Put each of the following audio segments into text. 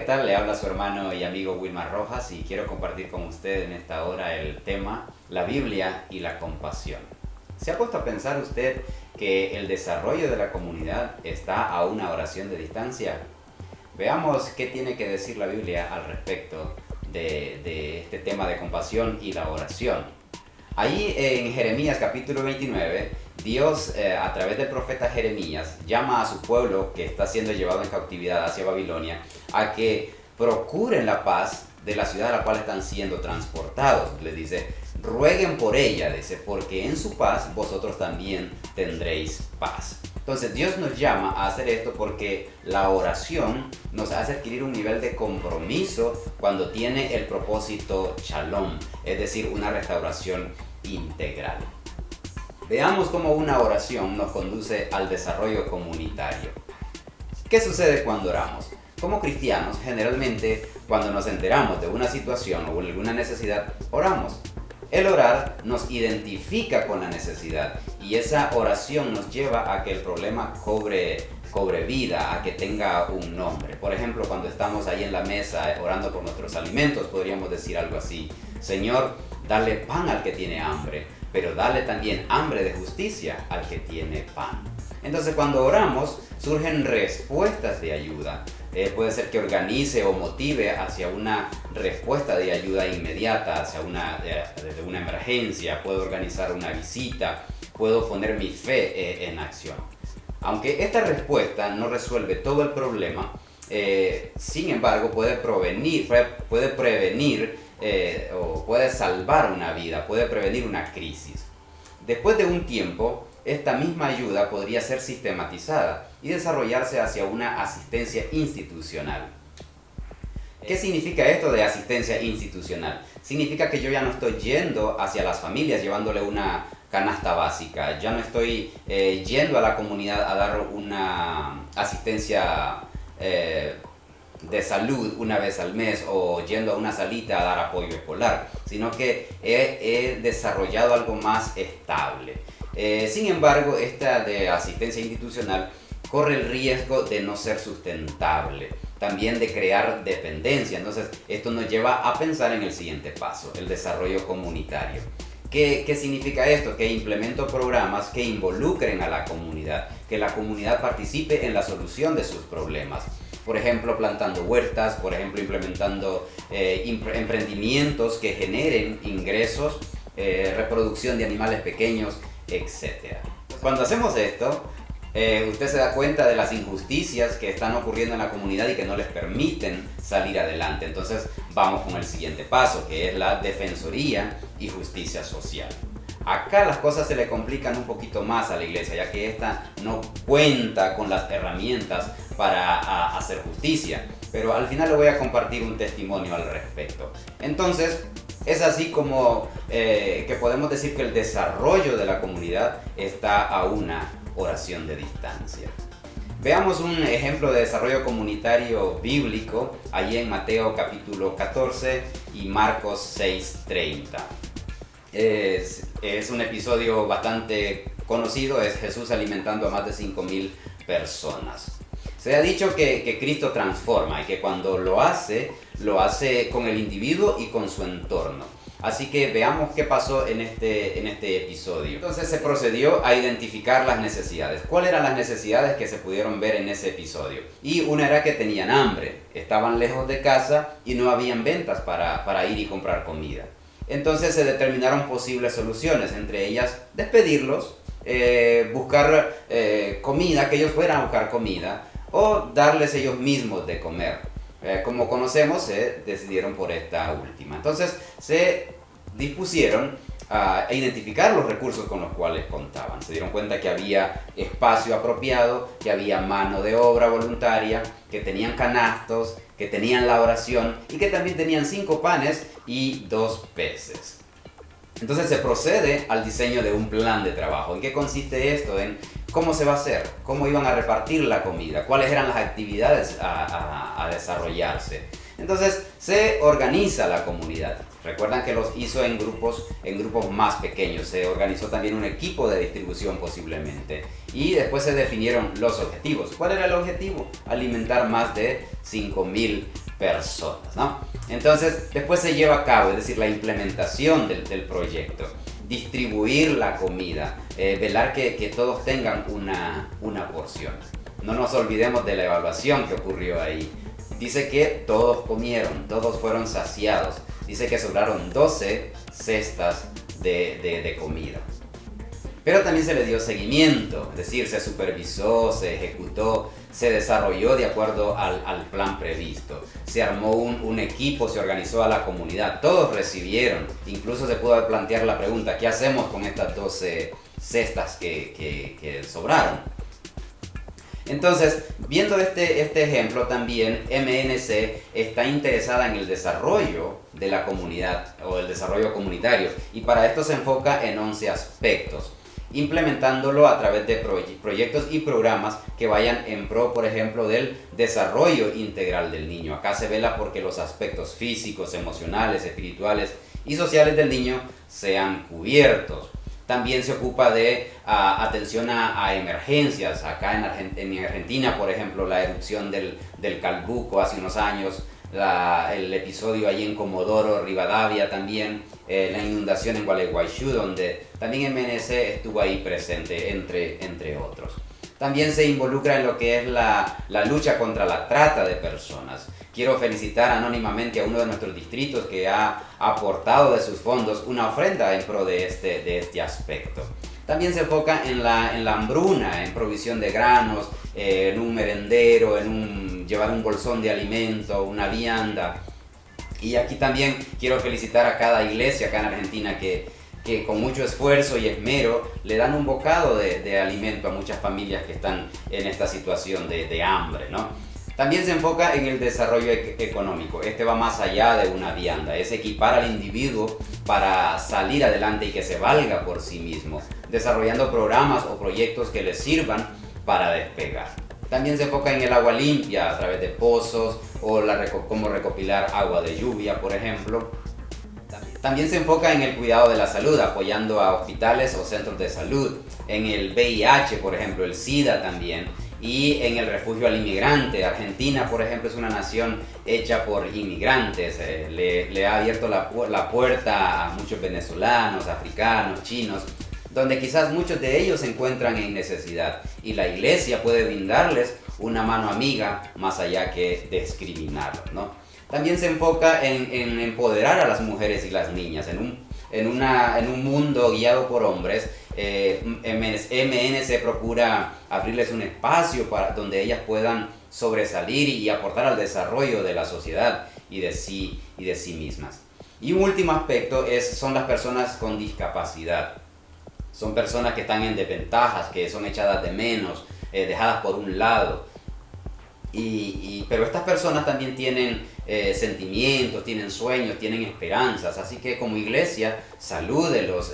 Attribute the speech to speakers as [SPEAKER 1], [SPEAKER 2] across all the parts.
[SPEAKER 1] tal? Le habla su hermano y amigo Wilmar Rojas y quiero compartir con usted en esta hora el tema la Biblia y la compasión. ¿Se ha puesto a pensar usted que el desarrollo de la comunidad está a una oración de distancia? Veamos qué tiene que decir la Biblia al respecto de este tema de compasión y la oración. Ahí en Jeremías capítulo 29, Dios a través del profeta Jeremías llama a su pueblo que está siendo llevado en cautividad hacia Babilonia a que procuren la paz de la ciudad a la cual están siendo transportados. Les dice, rueguen por ella, dice, porque en su paz vosotros también tendréis paz. Entonces Dios nos llama a hacer esto porque la oración nos hace adquirir un nivel de compromiso cuando tiene el propósito shalom, es decir, una restauración integral. Veamos cómo una oración nos conduce al desarrollo comunitario. ¿Qué sucede cuando oramos? Como cristianos, generalmente, cuando nos enteramos de una situación o alguna necesidad, oramos. El orar nos identifica con la necesidad y esa oración nos lleva a que el problema cobre vida, a que tenga un nombre. Por ejemplo, cuando estamos ahí en la mesa orando por nuestros alimentos, podríamos decir algo así: Señor, dale pan al que tiene hambre, pero dale también hambre de justicia al que tiene pan. Entonces, cuando oramos, surgen respuestas de ayuda. Puede ser que organice o motive hacia una respuesta de ayuda inmediata, hacia una emergencia. Puedo organizar una visita, puedo poner mi fe en acción. Aunque esta respuesta no resuelve todo el problema, sin embargo puede prevenir o puede salvar una vida, puede prevenir una crisis. Después de un tiempo, esta misma ayuda podría ser sistematizada y desarrollarse hacia una asistencia institucional. ¿Qué significa esto de asistencia institucional? Significa que yo ya no estoy yendo hacia las familias llevándole una canasta básica, ya no estoy yendo a la comunidad a dar una asistencia de salud una vez al mes o yendo a una salita a dar apoyo escolar, sino que he desarrollado algo más estable. Sin embargo, esta de asistencia institucional corre el riesgo de no ser sustentable, también de crear dependencia. Entonces, esto nos lleva a pensar en el siguiente paso, el desarrollo comunitario. ¿Qué significa esto? Que implemento programas que involucren a la comunidad, que la comunidad participe en la solución de sus problemas. Por ejemplo, plantando huertas, por ejemplo, implementando emprendimientos que generen ingresos, reproducción de animales pequeños, etc. Cuando hacemos esto, usted se da cuenta de las injusticias que están ocurriendo en la comunidad y que no les permiten salir adelante. Entonces vamos con el siguiente paso, que es la defensoría y justicia social. Acá las cosas se le complican un poquito más a la iglesia, ya que esta no cuenta con las herramientas para hacer justicia. Pero al final le voy a compartir un testimonio al respecto. Entonces, es así como que podemos decir que el desarrollo de la comunidad está a una oración de distancia. Veamos un ejemplo de desarrollo comunitario bíblico allí en Mateo capítulo 14 y Marcos 6:30. Es un episodio bastante conocido, es Jesús alimentando a más de 5,000 personas. Se ha dicho que Cristo transforma y que cuando lo hace con el individuo y con su entorno. Así que veamos qué pasó en este episodio. Entonces se procedió a identificar las necesidades. ¿Cuáles eran las necesidades que se pudieron ver en ese episodio? Y una era que tenían hambre, estaban lejos de casa y no habían ventas para ir y comprar comida. Entonces se determinaron posibles soluciones, entre ellas despedirlos, buscar comida, que ellos fueran a buscar comida, o darles ellos mismos de comer. Como conocemos, se decidieron por esta última. Entonces se dispusieron a identificar los recursos con los cuales contaban. Se dieron cuenta que había espacio apropiado, que había mano de obra voluntaria, que tenían canastos, que tenían la oración y que también tenían 5 panes y 2 peces. Entonces se procede al diseño de un plan de trabajo. ¿En qué consiste esto? En cómo se va a hacer, cómo iban a repartir la comida, cuáles eran las actividades a desarrollarse. Entonces se organiza la comunidad. Recuerdan que los hizo en grupos más pequeños. Se organizó también un equipo de distribución posiblemente. Y después se definieron los objetivos. ¿Cuál era el objetivo? Alimentar más de 5,000 personas, ¿no? Entonces, después se lleva a cabo, es decir, la implementación del proyecto, distribuir la comida, velar que todos tengan una porción. No nos olvidemos de la evaluación que ocurrió ahí. Dice que todos comieron, todos fueron saciados. Dice que sobraron 12 cestas de comida. Pero también se le dio seguimiento, es decir, se supervisó, se ejecutó, se desarrolló de acuerdo al plan previsto. Se armó un equipo, se organizó a la comunidad, todos recibieron. Incluso se pudo plantear la pregunta, ¿qué hacemos con estas 12 cestas que sobraron? Entonces, viendo este ejemplo también, MNC está interesada en el desarrollo de la comunidad o el desarrollo comunitario, y para esto se enfoca en 11 aspectos, implementándolo a través de proyectos y programas que vayan en pro, por ejemplo, del desarrollo integral del niño. Acá se vela porque los aspectos físicos, emocionales, espirituales y sociales del niño sean cubiertos. También se ocupa de atención a emergencias. Acá en Argentina, por ejemplo, la erupción del Calbuco hace unos años, el episodio ahí en Comodoro Rivadavia también, la inundación en Gualeguaychú, donde también MNC estuvo ahí presente, entre otros. También se involucra en lo que es la lucha contra la trata de personas. Quiero felicitar anónimamente a uno de nuestros distritos que ha aportado de sus fondos una ofrenda en pro de este aspecto. También se enfoca en la hambruna, en provisión de granos, en un merendero, llevar un bolsón de alimento, una vianda. Y aquí también quiero felicitar a cada iglesia acá en Argentina que con mucho esfuerzo y esmero le dan un bocado de alimento a muchas familias que están en esta situación de hambre, ¿no? También se enfoca en el desarrollo económico. Este va más allá de una vianda, es equipar al individuo para salir adelante y que se valga por sí mismo, desarrollando programas o proyectos que les sirvan para despegar. También se enfoca en el agua limpia a través de pozos o cómo recopilar agua de lluvia, por ejemplo. También se enfoca en el cuidado de la salud, apoyando a hospitales o centros de salud, en el VIH, por ejemplo, el SIDA también, y en el refugio al inmigrante. Argentina, por ejemplo, es una nación hecha por inmigrantes, le ha abierto la puerta a muchos venezolanos, africanos, chinos, donde quizás muchos de ellos se encuentran en necesidad, y la iglesia puede brindarles una mano amiga más allá que discriminarlos, ¿no? También se enfoca en empoderar a las mujeres y las niñas en un mundo guiado por hombres. MNC procura abrirles un espacio donde ellas puedan sobresalir y aportar al desarrollo de la sociedad y de sí mismas. Y un último aspecto son las personas con discapacidad. Son personas que están en desventajas, que son echadas de menos, dejadas por un lado. Pero estas personas también tienen sentimientos, tienen sueños, tienen esperanzas. Así que como iglesia, salúdelos,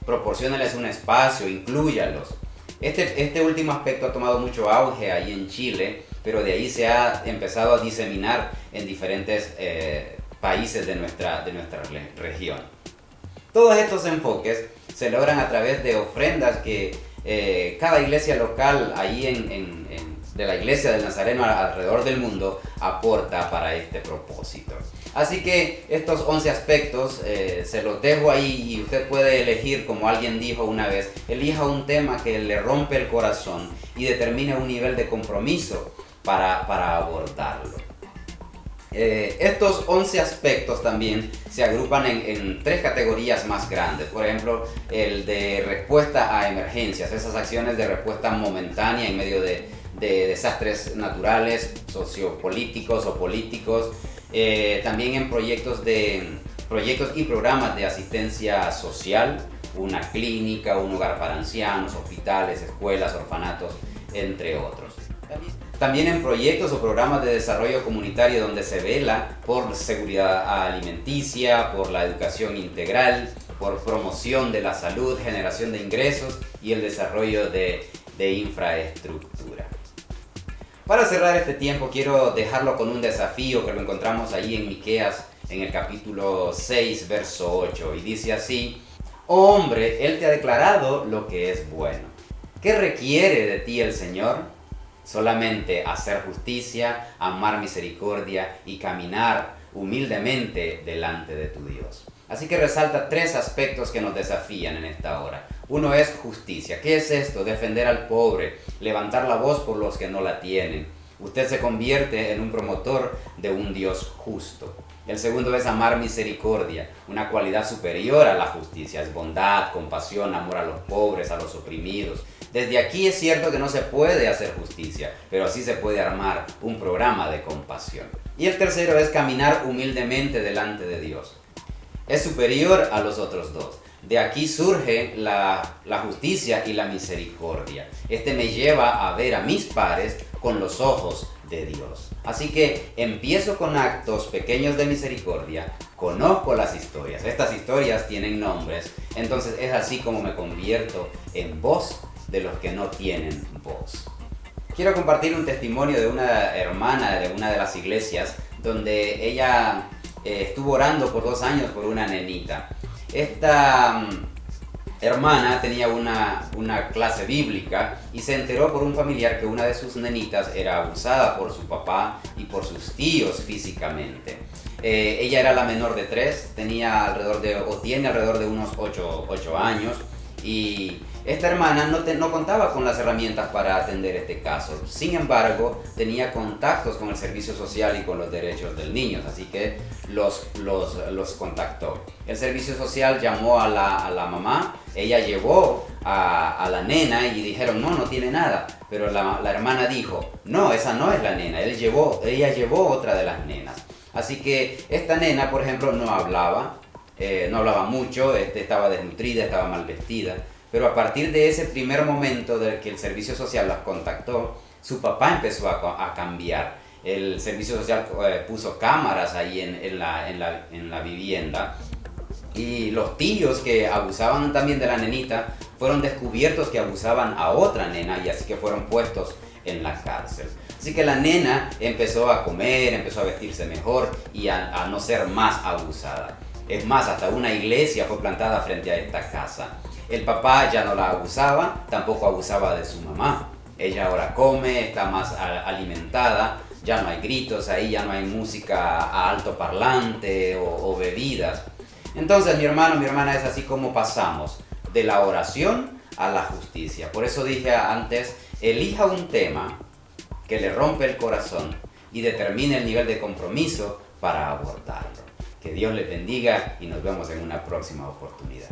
[SPEAKER 1] proporciónales un espacio, inclúyalos. Este último aspecto ha tomado mucho auge ahí en Chile, pero de ahí se ha empezado a diseminar en diferentes países de nuestra región. Todos estos enfoques se logran a través de ofrendas que cada iglesia local ahí de la iglesia del Nazareno alrededor del mundo aporta para este propósito. Así que estos 11 aspectos se los dejo ahí, y usted puede elegir, como alguien dijo una vez, elija un tema que le rompe el corazón y determine un nivel de compromiso para abordarlo. Estos 11 aspectos también se agrupan en 3 categorías más grandes. Por ejemplo, el de respuesta a emergencias, esas acciones de respuesta momentánea en medio de desastres naturales, sociopolíticos o políticos. También en proyectos y programas de asistencia social, una clínica, un hogar para ancianos, hospitales, escuelas, orfanatos, entre otros. También en proyectos o programas de desarrollo comunitario donde se vela por seguridad alimenticia, por la educación integral, por promoción de la salud, generación de ingresos y el desarrollo de infraestructura. Para cerrar este tiempo quiero dejarlo con un desafío que lo encontramos ahí en Miqueas en el capítulo 6, verso 8, y dice así: Oh hombre, Él te ha declarado lo que es bueno. ¿Qué requiere de ti el Señor? Solamente hacer justicia, amar misericordia y caminar humildemente delante de tu Dios. Así que resalta 3 aspectos que nos desafían en esta hora. Uno es justicia. ¿Qué es esto? Defender al pobre, levantar la voz por los que no la tienen. Usted se convierte en un promotor de un Dios justo. El segundo es amar misericordia, una cualidad superior a la justicia. Es bondad, compasión, amor a los pobres, a los oprimidos. Desde aquí es cierto que no se puede hacer justicia, pero sí se puede armar un programa de compasión. Y el tercero es caminar humildemente delante de Dios. Es superior a los otros dos. De aquí surge la justicia y la misericordia. Este me lleva a ver a mis pares con los ojos de Dios. Así que empiezo con actos pequeños de misericordia, conozco las historias, estas historias tienen nombres, entonces es así como me convierto en voz de los que no tienen voz. Quiero compartir un testimonio de una hermana de una de las iglesias donde ella estuvo orando por 2 años por una nenita. Esta hermana tenía una clase bíblica y se enteró por un familiar que una de sus nenitas era abusada por su papá y por sus tíos físicamente. Ella era la menor de 3, tiene alrededor de unos 8 años, y esta hermana no contaba con las herramientas para atender este caso. Sin embargo, tenía contactos con el servicio social y con los derechos del niño, así que los contactó. El servicio social llamó a la mamá, ella llevó a la nena y dijeron no tiene nada, pero la hermana dijo no, esa no es la nena, ella llevó otra de las nenas. Así que esta nena, por ejemplo, no hablaba mucho, estaba desnutrida, estaba mal vestida. Pero a partir de ese primer momento de que el servicio social las contactó, su papá empezó a cambiar. El servicio social puso cámaras ahí en la vivienda. Y los tíos que abusaban también de la nenita fueron descubiertos que abusaban a otra nena, y así que fueron puestos en la cárcel. Así que la nena empezó a comer, empezó a vestirse mejor y a no ser más abusada. Es más, hasta una iglesia fue plantada frente a esta casa. El papá ya no la abusaba, tampoco abusaba de su mamá. Ella ahora come, está más alimentada, ya no hay gritos ahí, ya no hay música a alto parlante o bebidas. Entonces, mi hermano, mi hermana, es así como pasamos de la oración a la justicia. Por eso dije antes, elija un tema que le rompe el corazón y determine el nivel de compromiso para abordarlo. Que Dios le bendiga y nos vemos en una próxima oportunidad.